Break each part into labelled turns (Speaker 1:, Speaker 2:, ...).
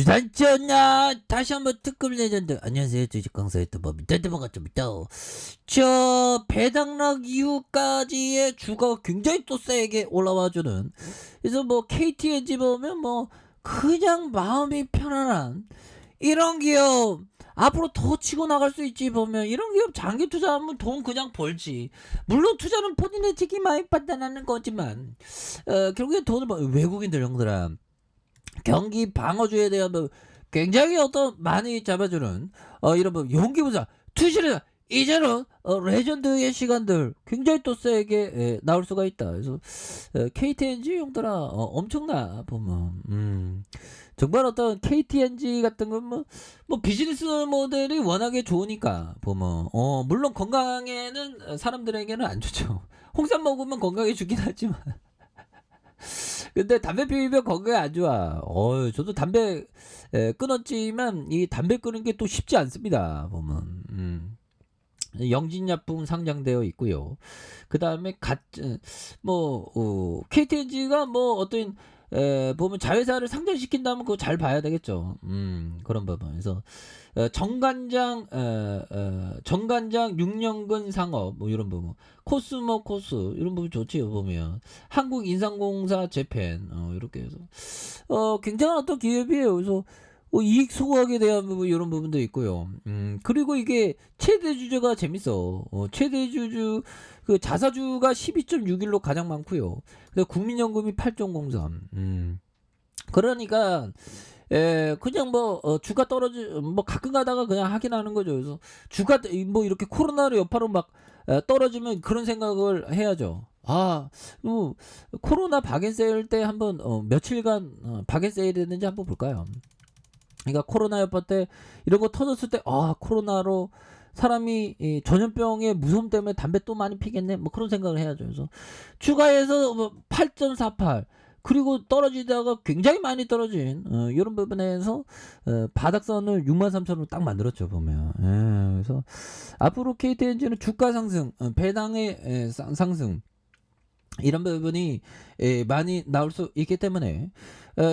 Speaker 1: 주단지였냐 다시 한번 특급 레전드. 안녕하세요, 주식강사의 또뭡니다. 반갑습니다. 저 배당락 이후까지의 주가가 굉장히 또 세게 올라와주는, 그래서 뭐 KTNG 보면 뭐 그냥 마음이 편안한 이런 기업 앞으로 더 치고 나갈 수 있지. 보면 이런 기업 장기 투자하면 돈 그냥 벌지. 물론 투자는 본인의 책임이 판단하는 거지만 결국에 돈을 외국인들 형들아, 경기 방어주에 대한 뭐 굉장히 많이 잡아주는 이런 뭐 용기부자 투시를 이제는 레전드의 시간들 굉장히 또 세게 나올 수가 있다. 그래서 KTNG 용들아 엄청나 보면 정말 KTNG 같은 건 뭐 비즈니스 모델이 워낙에 좋으니까 보면 물론 건강에는 사람들에게는 안 좋죠. 홍삼 먹으면 건강에 좋긴 하지만 근데 담배 피우면 건강에 안 좋아. 저도 담배 끊었지만 이 담배 끊는 게 또 쉽지 않습니다. 보면 영진약품 상장되어 있고요. 그 다음에 KTNG가 뭐 어떤 보면 자회사를 상장시킨다면 그거 잘 봐야 되겠죠. 그런 부분에서 정관장 6년근 상업 뭐 이런 부분, 코스모 코스 이런 부분 좋지요. 보면 한국인상공사 재팬 이렇게 해서 굉장한 어떤 기업이에요. 그래서 이익 소각에 대한 부분 이런 부분도 있고요. 그리고 이게 최대 주주가 재밌어. 최대 주주 그 자사주가 12.61로 가장 많고요. 그래서 국민연금이 8.03. 그러니까 그냥 주가 뭐 가끔 가다가 그냥 하긴 하는 거죠. 그래서 주가 뭐 이렇게 코로나로 여파로 막 떨어지면 그런 생각을 해야죠. 코로나 박앤세일 때 한번 며칠간 박앤세일 했는지 한번 볼까요? 그러니까 코로나 여파 때 이런 거 터졌을 때 코로나로 사람이 전염병의 무서움 때문에 담배 또 많이 피겠네 뭐 그런 생각을 해야죠. 그래서 추가해서 8.48 그리고 떨어지다가 굉장히 많이 떨어진 이런 부분에서 바닥선을 63,000원으로 딱 만들었죠. 보면 그래서 앞으로 KTNG는 주가 상승, 배당의 상승 이런 부분이 많이 나올 수 있기 때문에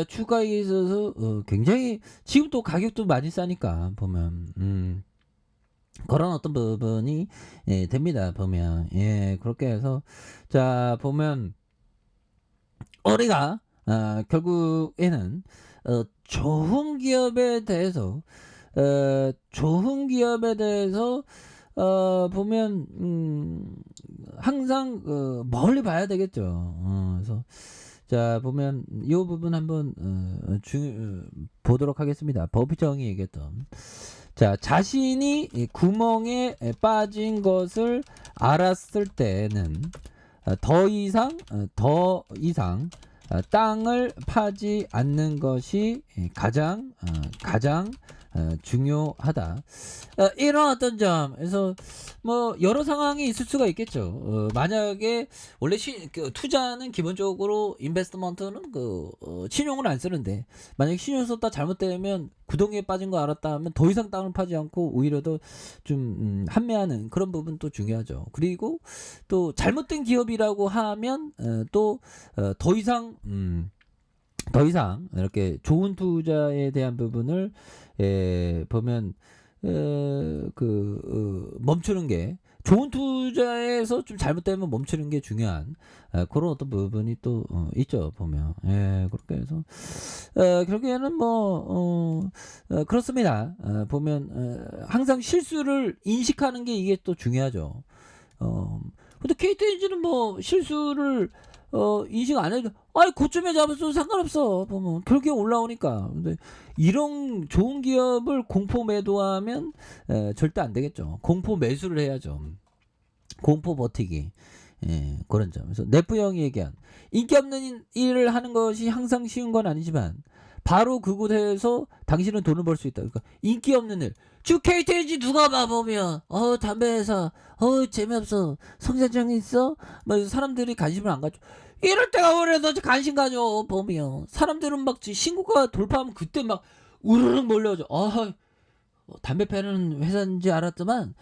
Speaker 1: 추가에 있어서 굉장히 지금 또 가격도 많이 싸니까 보면 그런 어떤 부분이 됩니다. 보면 그렇게 해서 자 보면 우리가 결국에는 좋은 기업에 대해서 보면 항상 멀리 봐야 되겠죠. 그래서 자 보면 이 부분 한번 보도록 하겠습니다. 버피정이 얘기했던 자 자신이 구멍에 빠진 것을 알았을 때는 더 이상 땅을 파지 않는 것이 가장 중요하다. 이런 어떤 점에서 뭐 여러 상황이 있을 수가 있겠죠. 만약에 원래 투자는 기본적으로 인베스트먼트는 신용을 안 쓰는데 만약에 신용 썼다 잘못되면 구덩이에 빠진 거 알았다 하면 더 이상 땅을 파지 않고 오히려 더 좀 판매하는 그런 부분도 중요하죠. 그리고 또 잘못된 기업이라고 하면 또 더 이상 이렇게 좋은 투자에 대한 부분을 보면 멈추는 게 좋은 투자에서 좀 잘못되면 멈추는 게 중요한 그런 어떤 부분이 또 있죠. 보면 그렇게 해서 결국에는 그렇습니다. 보면 항상 실수를 인식하는 게 이게 또 중요하죠. 근데 KTNG는 뭐 실수를 인식 안 해도 고점에 잡았어도 상관없어. 보면 결국에 올라오니까. 근데 이런 좋은 기업을 공포 매도하면 절대 안 되겠죠. 공포 매수를 해야죠. 공포 버티기. 그런 점. 그래서 네프형이 얘기한 인기 없는 일을 하는 것이 항상 쉬운 건 아니지만 바로 그곳에서 당신은 돈을 벌 수 있다. 그러니까 인기 없는 일. 주 KTNG 누가 봐보면 담배 회사 재미없어 성장장 있어 뭐 사람들이 관심을 안 가져. 이럴 때가 오래서 관심 가져. 보면 사람들은 막 신고가 돌파하면 그때 막 우르르 몰려오죠. 담배 패는 회사인지 알았지만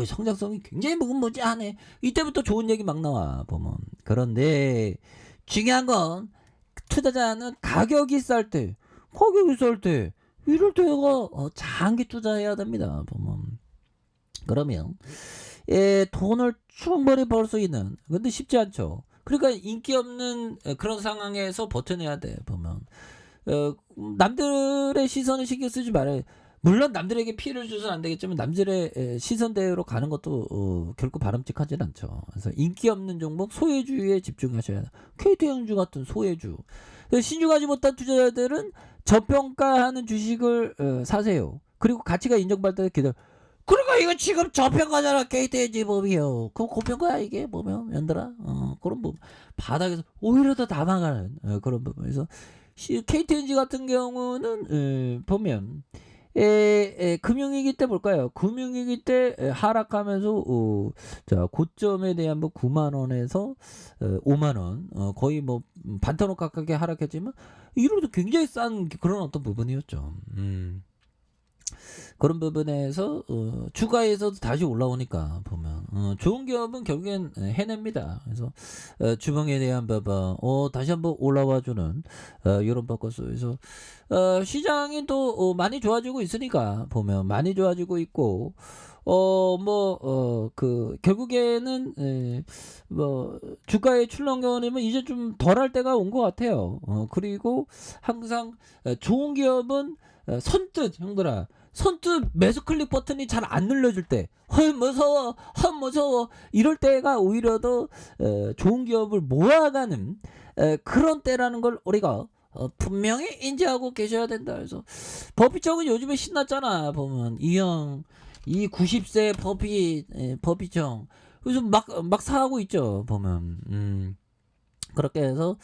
Speaker 1: 성장성이 굉장히 무궁무진하네. 이때부터 좋은 얘기 막 나와. 보면 그런데 중요한 건 투자자는 가격이 쌀 때 이럴 때가 장기 투자해야 됩니다. 보면. 그러면 돈을 충분히 벌 수 있는 근데 쉽지 않죠. 그러니까 인기 없는 그런 상황에서 버텨내야 돼 보면. 남들의 시선을 신경 쓰지 말아요. 물론 남들에게 피해를 줘서는 안 되겠지만 남들의 시선대로 가는 것도 결코 바람직하진 않죠. 그래서 인기 없는 종목 소외주에 집중하셔야 돼요. KT행주 같은 소외주. 신중하지 못한 투자자들은 저평가하는 주식을 사세요. 그리고 가치가 인정받을 때 기다려. 그러니까 이거 지금 저평가잖아. KTNG 법이요. 그럼 고평가야 이게 보면 연들아. 그런 부분 바닥에서 오히려 더 남아가는 그런 부분에서 KTNG 같은 경우는 보면 금융위기 때 볼까요? 금융위기 때 하락하면서 자 고점에 대한 뭐 9만 원에서 5만 원 거의 뭐 반토막 가깝게 하락했지만 이로도 굉장히 싼 그런 어떤 부분이었죠. 그런 부분에서 주가에서도 다시 올라오니까 보면 좋은 기업은 결국엔 해냅니다. 그래서 주봉에 대한 부분 다시 한번 올라와주는 이런 바꿔서 시장이 또 많이 좋아지고 있으니까 보면 많이 좋아지고 있고 그 결국에는 뭐 주가의 출렁거림은 이제 좀 덜할 때가 온 것 같아요. 그리고 항상 좋은 기업은 선뜻 형들아 선뜻 매수 클릭 버튼이 잘 안 눌러줄 때, 헐 무서워, 헐 무서워 이럴 때가 오히려 더 좋은 기업을 모아가는 그런 때라는 걸 우리가 분명히 인지하고 계셔야 된다. 그래서 버피정은 요즘에 신났잖아. 보면 이 90세 버피정 그래서 막 사고 있죠. 보면 그렇게 해서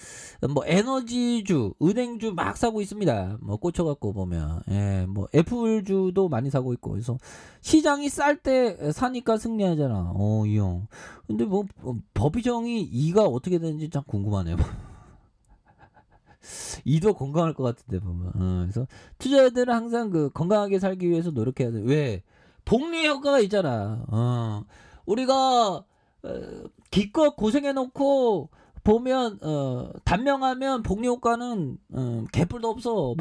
Speaker 1: 뭐 에너지주, 은행주 막 사고 있습니다. 뭐 꽂혀갖고 보면 뭐 애플주도 많이 사고 있고 그래서 시장이 쌀 때 사니까 승리하잖아. 이 형. 근데 뭐 버비정이 이가 어떻게 되는지 참 궁금하네요. 이도 건강할 것 같은데 보면. 그래서 투자자들은 항상 그 건강하게 살기 위해서 노력해야 돼. 왜? 복리 효과가 있잖아. 우리가 기껏 고생해놓고 보면 단명하면 복리 효과는 개뿔도 없어.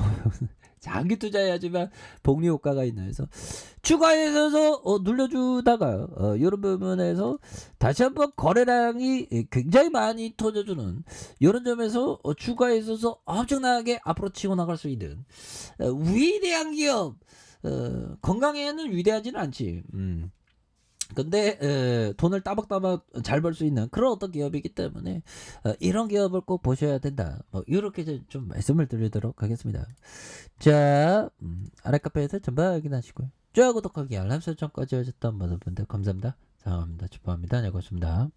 Speaker 1: 장기 투자해야지만 복리 효과가 있나 해서 추가해서 눌러주다가 이런 부분에서 다시 한번 거래량이 굉장히 많이 터져주는 이런 점에서 추가에 있어서 엄청나게 앞으로 치고 나갈 수 있는 위대한 기업 건강에는 위대하지는 않지. 근데 돈을 따박따박 잘 벌 수 있는 그런 어떤 기업이기 때문에 이런 기업을 꼭 보셔야 된다. 뭐 이렇게 좀 말씀을 드리도록 하겠습니다. 자 아래 카페에서 전부 확인하시고요. 좋아요 구독하기 알람 설정까지 하셨던 모든 분들 감사합니다. 사랑합니다. 축복합니다. 네 고맙습니다.